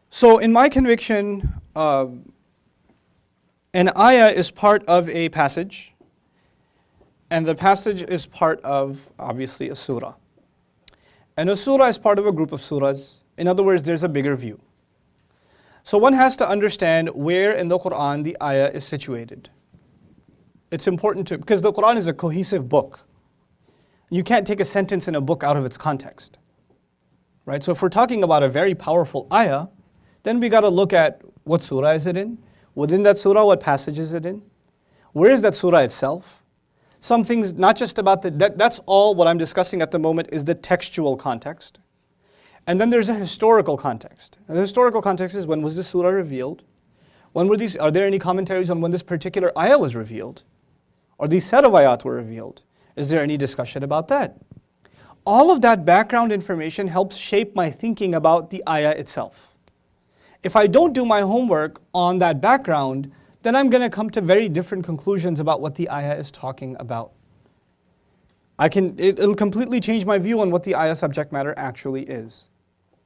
So in my conviction, an ayah is part of a passage, and the passage is part of, obviously, a surah. And a surah is part of a group of surahs. In other words, there's a bigger view. So one has to understand where in the Quran the ayah is situated. It's important to, because the Quran is a cohesive book. You can't take a sentence in a book out of its context. Right? So if we're talking about a very powerful ayah, then we got to look at what surah is it in? Within that surah, what passage is it in? Where is that surah itself? Some things, not just about that's all what I'm discussing at the moment is the textual context. And then there's a historical context. And the historical context is, when was this surah revealed? Are there any commentaries on when this particular ayah was revealed? Or these set of ayat were revealed? Is there any discussion about that? All of that background information helps shape my thinking about the ayah itself. If I don't do my homework on that background, then I'm going to come to very different conclusions about what the ayah is talking about. It'll completely change my view on what the ayah subject matter actually is.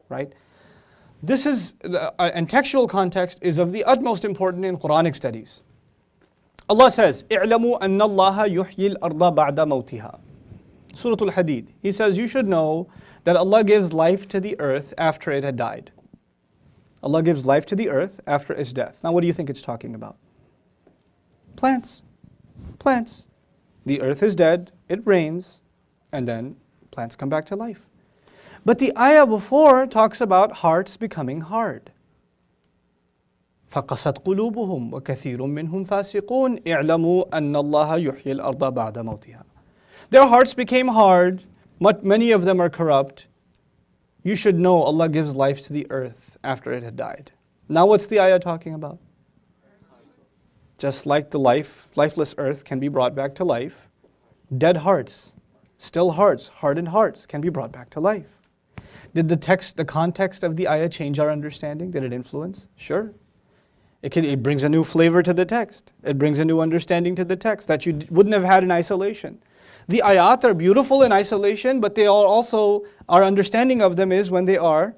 Right? This is, and textual context is of the utmost importance in Quranic studies. Allah says, اعلموا أن الله يحيي الأرض بعد موتها. Surah Al-Hadid. He says, you should know that Allah gives life to the earth after it had died. Allah gives life to the earth after its death. Now what do you think it's talking about? Plants. Plants. The earth is dead, it rains, and then plants come back to life. But the ayah before talks about hearts becoming hard. فَقَسَتْ قُلُوبُهُمْ وَكَثِيرٌ مِّنْهُمْ فَاسِقُونَ اعْلَمُوا أَنَّ اللَّهَ يُحْيِي الْأَرْضَ بَعْدَ مَوْتِهَا. Their hearts became hard, many of them are corrupt. You should know Allah gives life to the earth after it had died. Now what's the ayah talking about? Just like the lifeless earth can be brought back to life, dead hearts, still hearts, hardened hearts can be brought back to life. Did the context of the ayah change our understanding? Did it influence? Sure. It brings a new flavor to the text. It brings a new understanding to the text that you wouldn't have had in isolation. The ayat are beautiful in isolation, but they are also, our understanding of them is when they are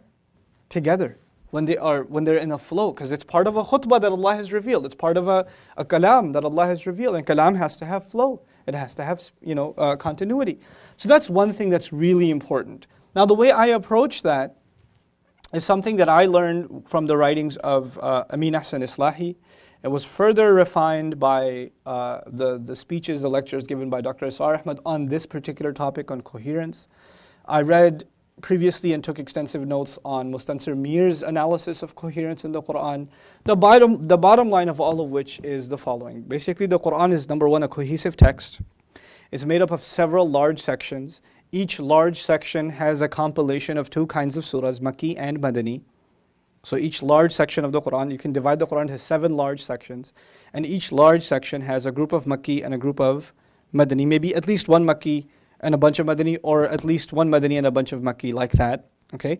together, when they're in a flow, because it's part of a khutbah that Allah has revealed. It's part of a kalam that Allah has revealed, and kalam has to have flow. It has to have continuity. So that's one thing that's really important. Now the way I approach that is something that I learned from the writings of Amin Ahsan Islahi. It was further refined by the speeches, the lectures given by Dr. Isar Ahmad on this particular topic on coherence. I read previously and took extensive notes on Mustansir Mir's analysis of coherence in the Quran. The bottom line of all of which is the following. Basically, the Quran is, number one, a cohesive text. It's made up of several large sections. Each large section has a compilation of two kinds of surahs, Makki and Madani. So each large section of the Quran, you can divide the Quran into 7 large sections, and each large section has a group of Makki and a group of Madani, maybe at least one Makki and a bunch of Madani, or at least one Madani and a bunch of Makki, like that. Okay,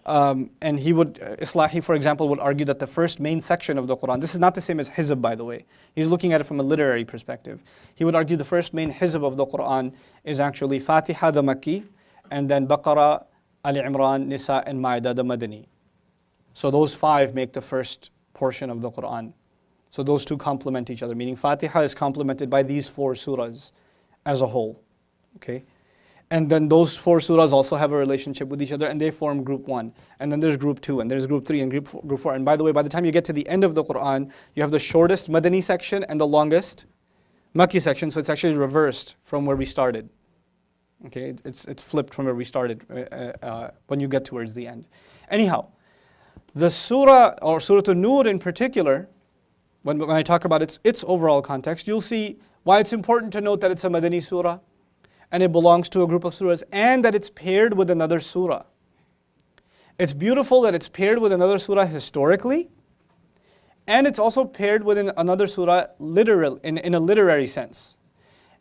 and Islahi, for example, would argue that the first main section of the Quran, this is not the same as Hizb, by the way. He's looking at it from a literary perspective. He would argue the first main Hizb of the Quran is actually Fatiha, the Makki, and then Baqarah, Ali Imran, Nisa, and Ma'idah, the Madani. So those 5 make the first portion of the Quran. So those two complement each other, meaning Fatiha is complemented by these 4 surahs as a whole. Okay? And then those 4 surahs also have a relationship with each other, and they form group 1. And then there's group 2, and there's group 3, and group 4. And by the way, by the time you get to the end of the Quran, you have the shortest Madani section and the longest Makki section, so it's actually reversed from where we started. Okay? It's flipped from where we started when you get towards the end. Anyhow, the surah, or Surah An-Nur in particular, when I talk about its overall context, you'll see why it's important to note that it's a Madani surah, and it belongs to a group of surahs, and that it's paired with another surah. It's beautiful that it's paired with another surah historically, and it's also paired with another surah in a literary sense.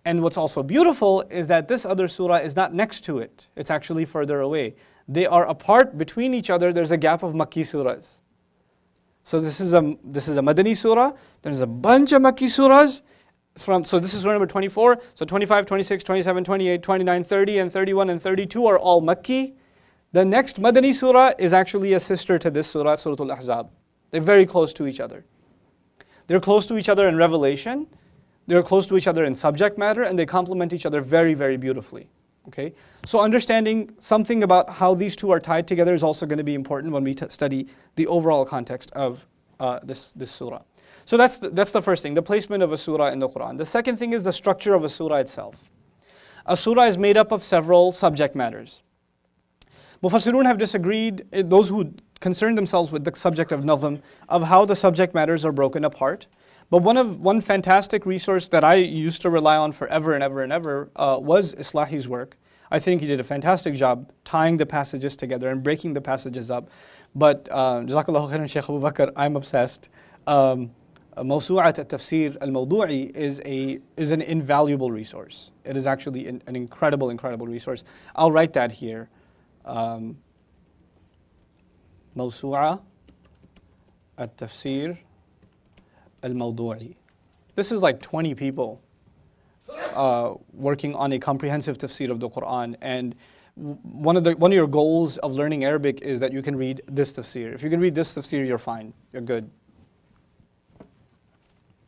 And what's also beautiful is that this other surah is not next to it. It's actually further away. They are apart between each other. There's a gap of Makki surahs. So this is a Madani surah. There's a bunch of Makki surahs. So this is surah number 24. So 25, 26, 27, 28, 29, 30, and 31, and 32 are all Makki. The next Madani surah is actually a sister to this surah, Surah Al-Ahzab. They're very close to each other. They're close to each other in revelation, they're close to each other in subject matter, and they complement each other very, very beautifully. Okay? So understanding something about how these two are tied together is also going to be important when we study the overall context of this surah. So that's the first thing, the placement of a surah in the Quran. The second thing is the structure of a surah itself. A surah is made up of several subject matters. Mufassirun have disagreed, those who concern themselves with the subject of nazm, of how the subject matters are broken apart. But one fantastic resource that I used to rely on forever and ever and ever was Islahi's work. I think he did a fantastic job tying the passages together and breaking the passages up. But Jazakallahu khairan Shaykh Abu Bakr, I'm obsessed. Mawsu'at al-Tafsir al-Mawdu'i is an invaluable resource. It is actually an incredible, incredible resource. I'll write that here. Mawsu'a al-Tafsir al-Mawdu'i. This is like 20 people working on a comprehensive tafsir of the Quran, and one of your goals of learning Arabic is that you can read this tafsir. If you can read this tafsir, you're fine. You're good.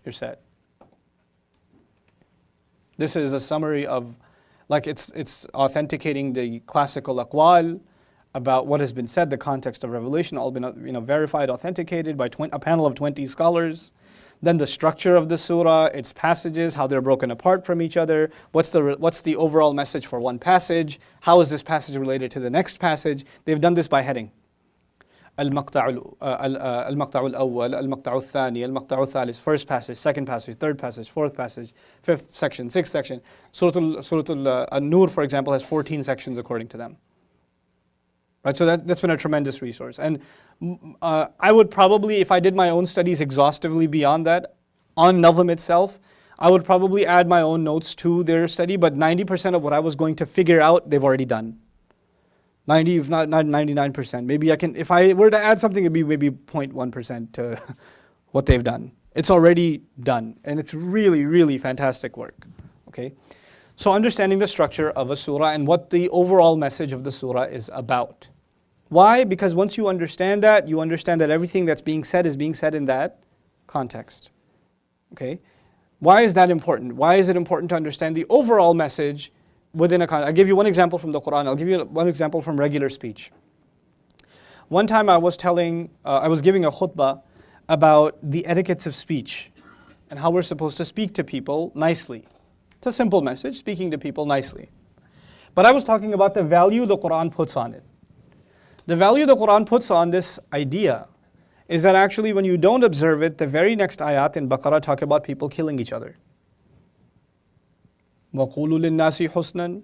You're set. This is a summary of, like, it's authenticating the classical aqwal about what has been said, the context of revelation, all been verified, authenticated by a panel of 20 scholars. Then the structure of the surah, its passages, how they're broken apart from each other, what's the overall message for one passage, how is this passage related to the next passage. They've done this by heading. المقطع الأول المقطع الثاني المقطع الثالث, first passage, second passage, third passage, fourth passage, fifth section, sixth section. Surah An-Nur, for example, has 14 sections according to them. Right, so that's been a tremendous resource. And I would probably, if I did my own studies exhaustively beyond that, on Nazm itself, I would probably add my own notes to their study, but 90% of what I was going to figure out, they've already done. 90, if not 99%. Maybe I can, if I were to add something, it'd be maybe 0.1% to what they've done. It's already done, and it's really, really fantastic work. Okay? So understanding the structure of a surah and what the overall message of the surah is about. Why? Because once you understand that, everything that's being said is being said in that context. Okay? Why is that important? Why is it important to understand the overall message within a context? I'll give you one example from the Quran. I'll give you one example from regular speech. One time I was giving a khutbah about the etiquettes of speech and how we're supposed to speak to people nicely. It's a simple message, speaking to people nicely. But I was talking about the value the Quran puts on it. The value the Quran puts on this idea is that actually when you don't observe it, the very next ayat in Baqarah talk about people killing each other. وَقُولُوا لِلنَّاسِ حُسْنًا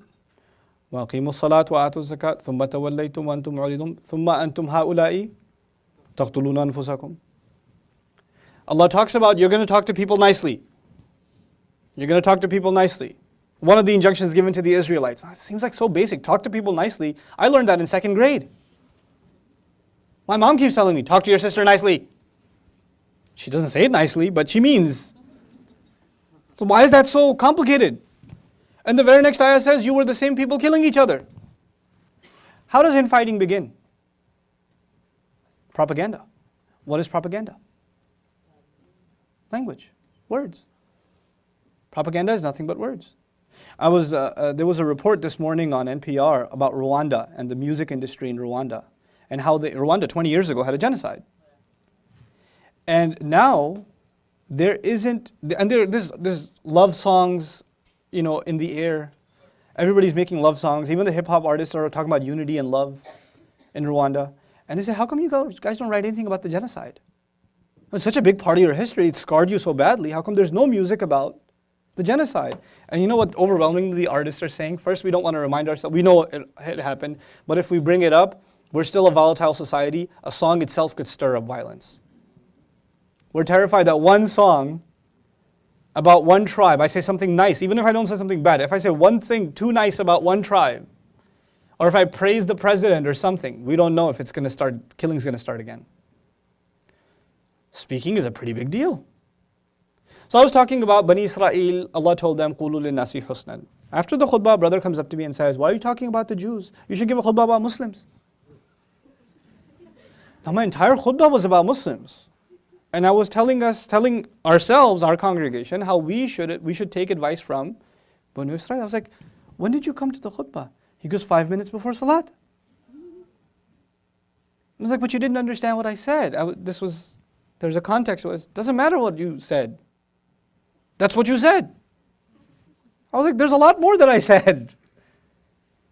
وَأَقِيمُوا الصَّلَاةَ وَآتُوا الزَّكَاةَ ثُمَّ تَوَلَّيْتُمْ وَأَنْتُمْ مُعْرِضُونَ ثُمَّ أَنْتُمْ هَؤُلَاءِ تَقْتُلُونَ أَنفُسَكُمْ. Allah talks about you're going to talk to people nicely. You're going to talk to people nicely. One of the injunctions given to the Israelites. It seems like so basic. Talk to people nicely. I learned that in 2nd grade. My mom keeps telling me, talk to your sister nicely. She doesn't say it nicely, but she means. So why is that so complicated? And the very next ayah says, you were the same people killing each other. How does infighting begin? Propaganda. What is propaganda? Language. Words. Propaganda is nothing but words. There was a report this morning on NPR about Rwanda and the music industry in Rwanda and how Rwanda 20 years ago had a genocide. And now there's love songs, in the air. Everybody's making love songs. Even the hip hop artists are talking about unity and love in Rwanda. And they say, how come you guys don't write anything about the genocide? It's such a big part of your history. It scarred you so badly. How come there's no music about the genocide? And you know what overwhelmingly the artists are saying? First, we don't want to remind ourselves. We know it happened. But if we bring it up, we're still a volatile society. A song itself could stir up violence. We're terrified that one song about one tribe, I say something nice, even if I don't say something bad, if I say one thing too nice about one tribe, or if I praise the president or something, we don't know if it's going to start, killing's going to start again. Speaking is a pretty big deal. So I was talking about Bani Israel. Allah told them, قُولُوا لِلنَّاسِ حُسْنًا. After the khutbah, a brother comes up to me and says, why are you talking about the Jews? You should give a khutbah about Muslims. Now my entire khutbah was about Muslims. And I was telling ourselves, our congregation, how we should take advice from Banu Israel. I was like, when did you come to the khutbah? He goes, 5 minutes before Salat. I was like, but you didn't understand what I said. There's a context. It doesn't matter what you said. That's what you said. I was like, there's a lot more that I said.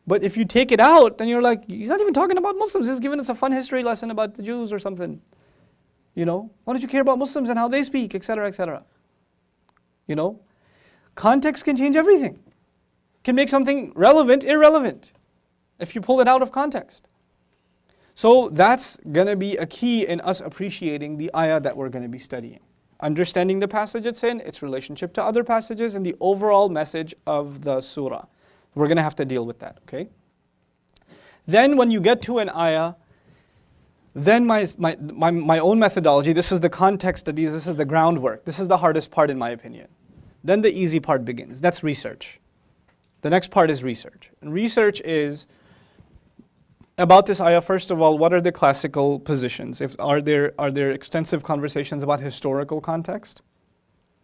But if you take it out, then you're like, he's not even talking about Muslims. He's giving us a fun history lesson about the Jews or something. You know, why don't you care about Muslims and how they speak, etc., etc. You know, context can change everything. Can make something relevant, irrelevant, if you pull it out of context. So that's going to be a key in us appreciating the ayah that we're going to be studying. Understanding the passage it's in, its relationship to other passages, and the overall message of the surah. We're going to have to deal with that, okay? Then when you get to an ayah, then my own methodology, this is the context studies, this is the groundwork. This is the hardest part in my opinion. Then the easy part begins. That's research. The next part is research. And research is about this ayah, first of all, what are the classical positions? Are there extensive conversations about historical context?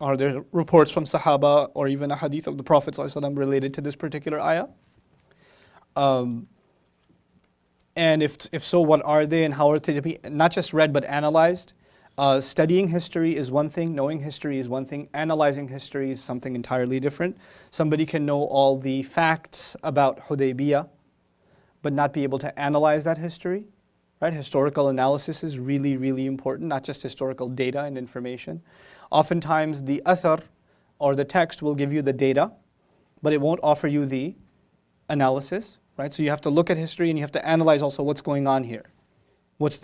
Are there reports from Sahaba or even a hadith of the Prophet ﷺ related to this particular ayah? And if so, what are they and how are they to be not just read but analyzed? Studying history is one thing, knowing history is one thing, analyzing history is something entirely different. Somebody can know all the facts about Hudaybiyah, but not be able to analyze that history. Right? Historical analysis is really, really important, not just historical data and information. Oftentimes the athar or the text will give you the data, but it won't offer you the analysis. Right? So you have to look at history and you have to analyze also what's going on here. How's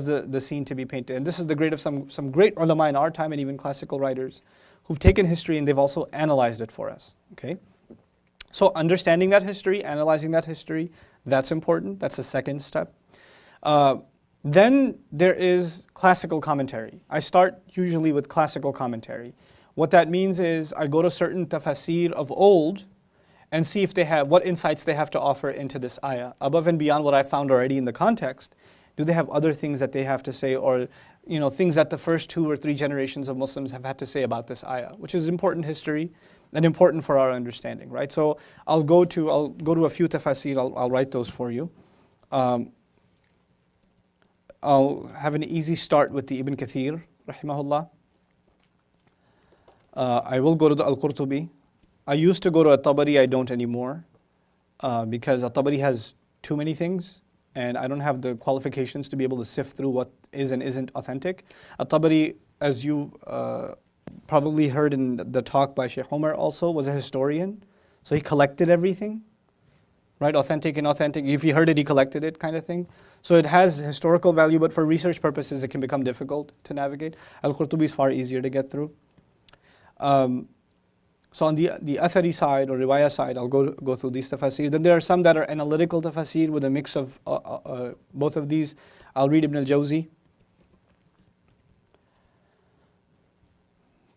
the scene to be painted? And this is the great of some great ulama in our time and even classical writers who've taken history and they've also analyzed it for us. Okay? So understanding that history, analyzing that history, that's important. That's the second step. Then there is classical commentary. I start usually with classical commentary. What that means is I go to certain tafasir of old and see if they have, what insights they have to offer into this ayah. Above and beyond what I found already in the context, do they have other things that they have to say or things that the first 2 or 3 generations of Muslims have had to say about this ayah, which is important history and important for our understanding, right? So I'll go to a few tafasir, I'll write those for you. I'll have an easy start with the Ibn Kathir, rahimahullah. I will go to the Al-Qurtubi. I used to go to At-Tabari, I don't anymore, because At-Tabari has too many things, and I don't have the qualifications to be able to sift through what is and isn't authentic. At-Tabari, as you probably heard in the talk by Sheikh Umar also, was a historian. So he collected everything, right? Authentic and authentic. If he heard it, he collected it kind of thing. So it has historical value, but for research purposes, it can become difficult to navigate. Al-Qurtubi is far easier to get through. So on the athari side or riwayah side, I'll go through these tafasir. Then there are some that are analytical tafasir with a mix of both of these. I'll read Ibn al-Jawzi.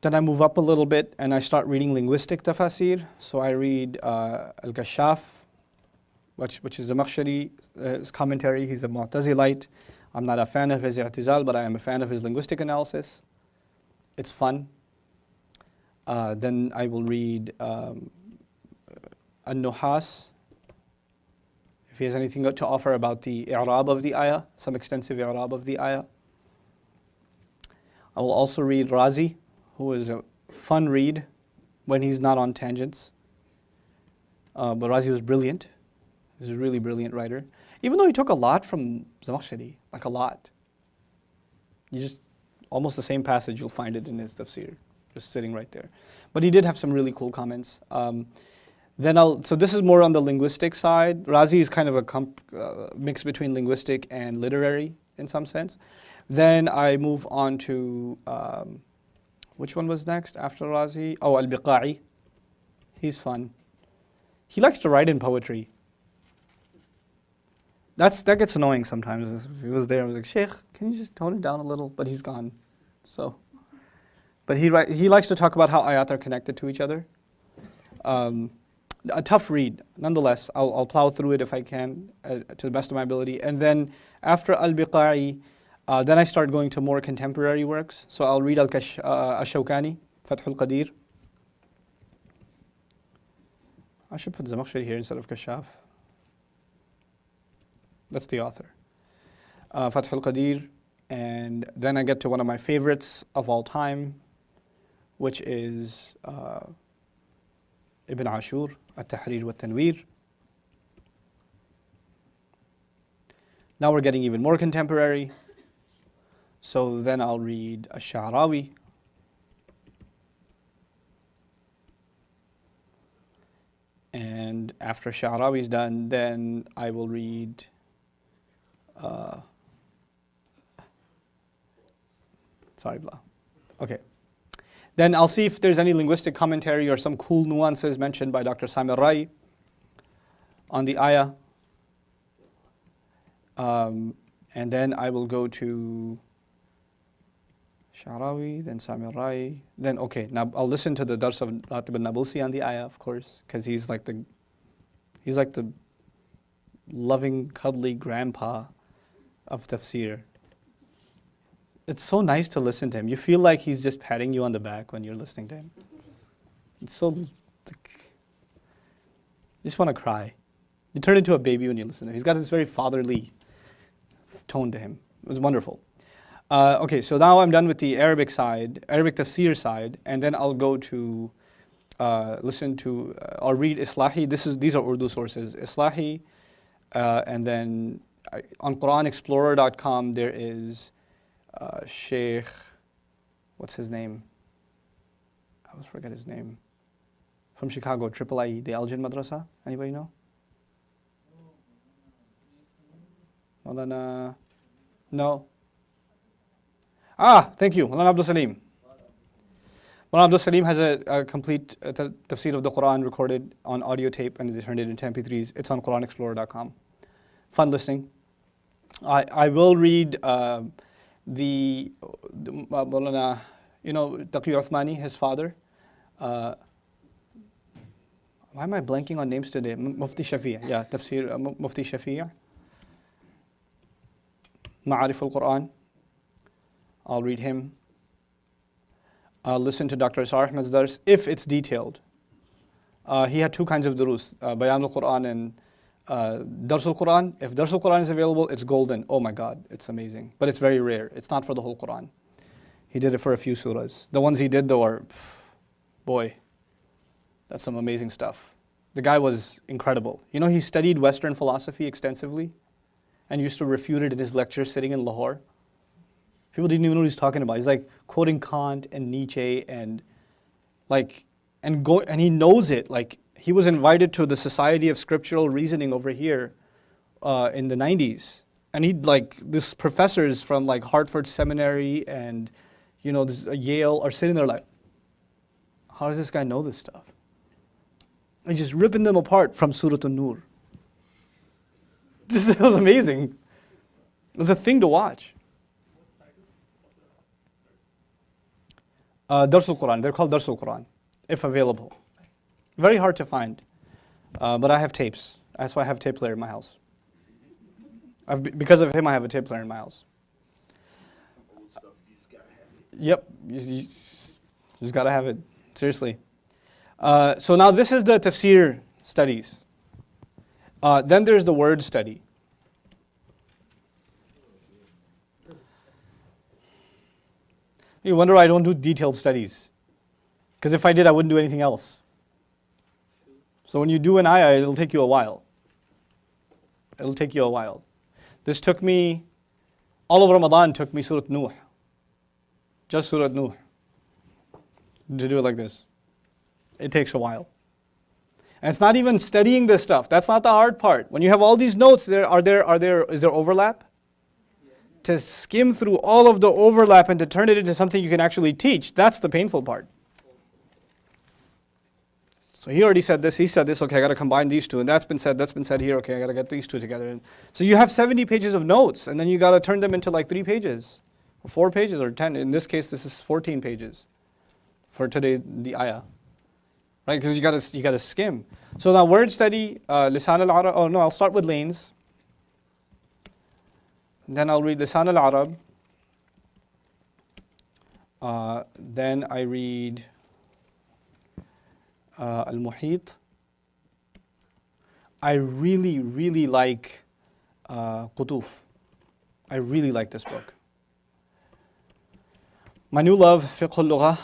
Then I move up a little bit and I start reading linguistic tafasir. So I read Al-Kashaf, which is a Zamakhshari's commentary. He's a Mu'tazilite. I'm not a fan of his i'tizal, but I am a fan of his linguistic analysis. It's fun. Then I will read An-Nuhas, if he has anything to offer about the i'rab of the ayah, some extensive i'rab of the ayah. I will also read Razi, who is a fun read when he's not on tangents. But Razi was brilliant. He's a really brilliant writer. Even though he took a lot from Zamakhshari, like a lot. You just, almost the same passage, you'll find it in his tafsir, just sitting right there. But he did have some really cool comments. So this is more on the linguistic side. Razi is kind of a mix between linguistic and literary in some sense. Then I move on to, which one was next after Razi? Oh, Al-Biqa'i. He's fun. He likes to write in poetry. That gets annoying sometimes. If he was there, I was like, Sheikh, can you just tone it down a little? But he's gone. So, but he likes to talk about how ayat are connected to each other. A tough read, nonetheless. I'll plow through it if I can, to the best of my ability. And then after Al-Biqa'i, Then I start going to more contemporary works. So I'll read Al-Shawkani, Fath al-Qadir. I should put Zamakhshari here instead of Kashaf. That's the author. Fath al-Qadir. And then I get to one of my favorites of all time, which is Ibn Ashur, At-Tahrir wa Tanweer. Now we're getting even more contemporary. So then I'll read Ash-Sha'rawi. And after Sha'rawi is done, then I will read sorry, blah. Okay. Then I'll see if there's any linguistic commentary or some cool nuances mentioned by Dr. Samir Rai on the ayah. And then I will go to Sha'rawi, then Samir Rai. Then, okay, now I'll listen to the Dars of Ratib al-Nabulsi on the ayah, of course, because he's like the loving, cuddly grandpa of tafsir. It's so nice to listen to him. You feel like he's just patting you on the back when you're listening to him. It's so, you just want to cry. You turn into a baby when you listen to him. He's got this very fatherly tone to him. It was wonderful. Okay, so now I'm done with the Arabic side, Arabic tafsir side, and then I'll go to listen to or read Islahi. These are Urdu sources. Islahi, and then on QuranExplorer.com there is Sheikh, what's his name? I always forget his name. From Chicago, IIIE, the Al-Jinn Madrasa. Anybody know? Maulana? No. Thank you. Maulana Abdul Salim. Maulana Abdul Salim has a complete tafsir of the Quran recorded on audio tape, and they turned it into MP3s. It's on QuranExplorer.com. Fun listening. I will read the Maulana, Taqi Uthmani, his father. Why am I blanking on names today? Mufti Shafi', yeah, Tafsir Mufti Shafi'. Ma'arif al-Quran. I'll read him. I'll listen to Dr. Isar Ahmed's dars if it's detailed. He had two kinds of durus, Bayan al-Quran and Dars al-Quran. If Dars al-Quran is available, it's golden. Oh my God, it's amazing. But it's very rare. It's not for the whole Quran. He did it for a few surahs. The ones he did though are, boy, that's some amazing stuff. The guy was incredible. He studied Western philosophy extensively and used to refute it in his lectures sitting in Lahore. People didn't even know what he's talking about. He's like quoting Kant and Nietzsche and he knows it. Like, he was invited to the Society of Scriptural Reasoning over here in the 90s. And this professors from like Hartford Seminary and, Yale are sitting there like, how does this guy know this stuff? And just ripping them apart from Surah An-Nur. It was amazing. It was a thing to watch. Dars al-Quran. They're called Dars al-Quran, if available. Very hard to find. But I have tapes. That's why I have a tape player in my house. Because of him, I have a tape player in my house. Yep. You just got to have it. Seriously. So now this is the tafsir studies. Then there's the word study. You wonder why I don't do detailed studies. Because if I did, I wouldn't do anything else. So when you do an ayah, it'll take you a while. It'll take you a while. This took me, all of Ramadan took me Surah Nuh. Just Surah Nuh. To do it like this. It takes a while. And it's not even studying this stuff. That's not the hard part. When you have all these notes, is there overlap? To skim through all of the overlap and to turn it into something you can actually teach, that's the painful part. So he already said this, he said this, okay, I got to combine these two, and that's been said here, okay, I got to get these two together. And so you have 70 pages of notes, and then you got to turn them into like 3 pages, or 4 pages, or 10. In this case, this is 14 pages for today, the ayah. Right, because you got to skim. So now word study, Lisan al-Arab, I'll start with lanes. Then I'll read Lisan al-Arab, Then I read Al-Muhit. I really, really like Qutuf. I really like this book. My new love, Fiqh al-Lugha.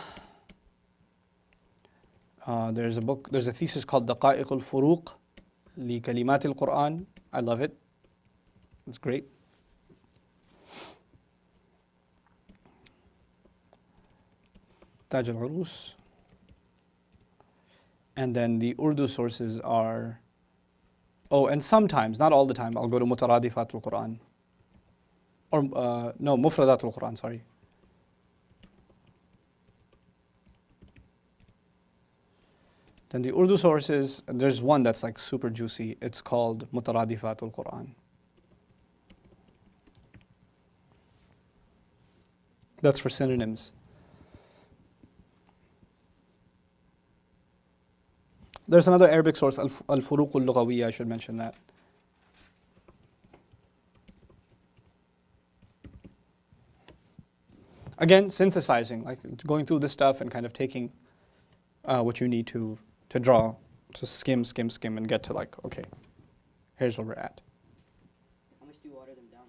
There's a thesis called Daqa'iq al-Furuq li Kalimat al-Quran. I love it. It's great. Taj al-Urus. And then the Urdu sources are, and sometimes, not all the time, I'll go to Mutaradifat al-Quran. Or, no, Mufradat al-Quran, sorry. Then the Urdu sources, there's one that's like super juicy. It's called Mutaradifat al-Quran. That's for synonyms. There's another Arabic source, Al-Furuq al-Lughawiyya, I should mention that. Again, synthesizing, like going through this stuff and kind of taking what you need to draw, to skim, and get to like, okay, here's where we're at. How much do you water them down?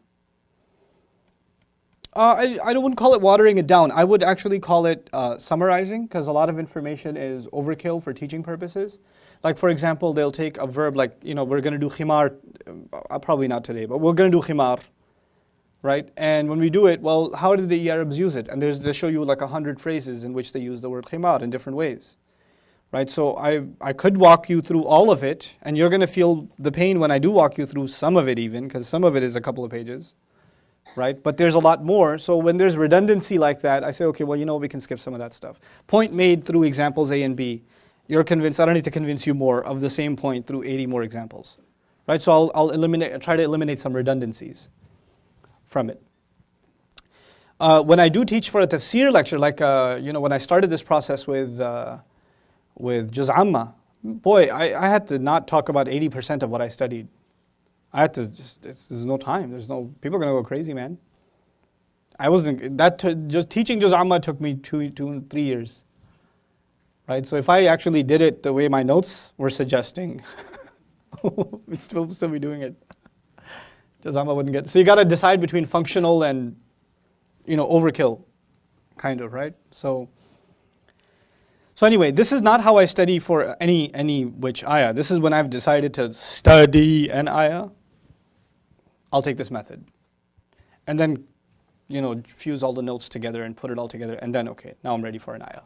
I wouldn't call it watering it down. I would actually call it summarizing, because a lot of information is overkill for teaching purposes. Like, for example, they'll take a verb like, we're going to do khimar, probably not today, but we're going to do khimar, right? And when we do it, well, how did the Arabs use it? And they show you like 100 phrases in which they use the word khimar in different ways, right? So I could walk you through all of it, and you're going to feel the pain when I do walk you through some of it even, because some of it is a couple of pages. Right? But there's a lot more. So when there's redundancy like that, I say, okay, well, we can skip some of that stuff. Point made through examples A and B. You're convinced, I don't need to convince you more of the same point through 80 more examples. Right? So I'll try to eliminate some redundancies from it. When I do teach for a tafsir lecture, like, when I started this process with Juz Amma, boy, I had to not talk about 80% of what I studied. I had to there's no time. People are going to go crazy, man. Just teaching Juz Amma took me 3 years. Right? So if I actually did it the way my notes were suggesting, we'd still be doing it. Juz Amma wouldn't get, so you got to decide between functional and, overkill, kind of, right? So anyway, this is not how I study for any which ayah. This is when I've decided to study an ayah. I'll take this method. And then, fuse all the notes together and put it all together. And then, okay, now I'm ready for an ayah.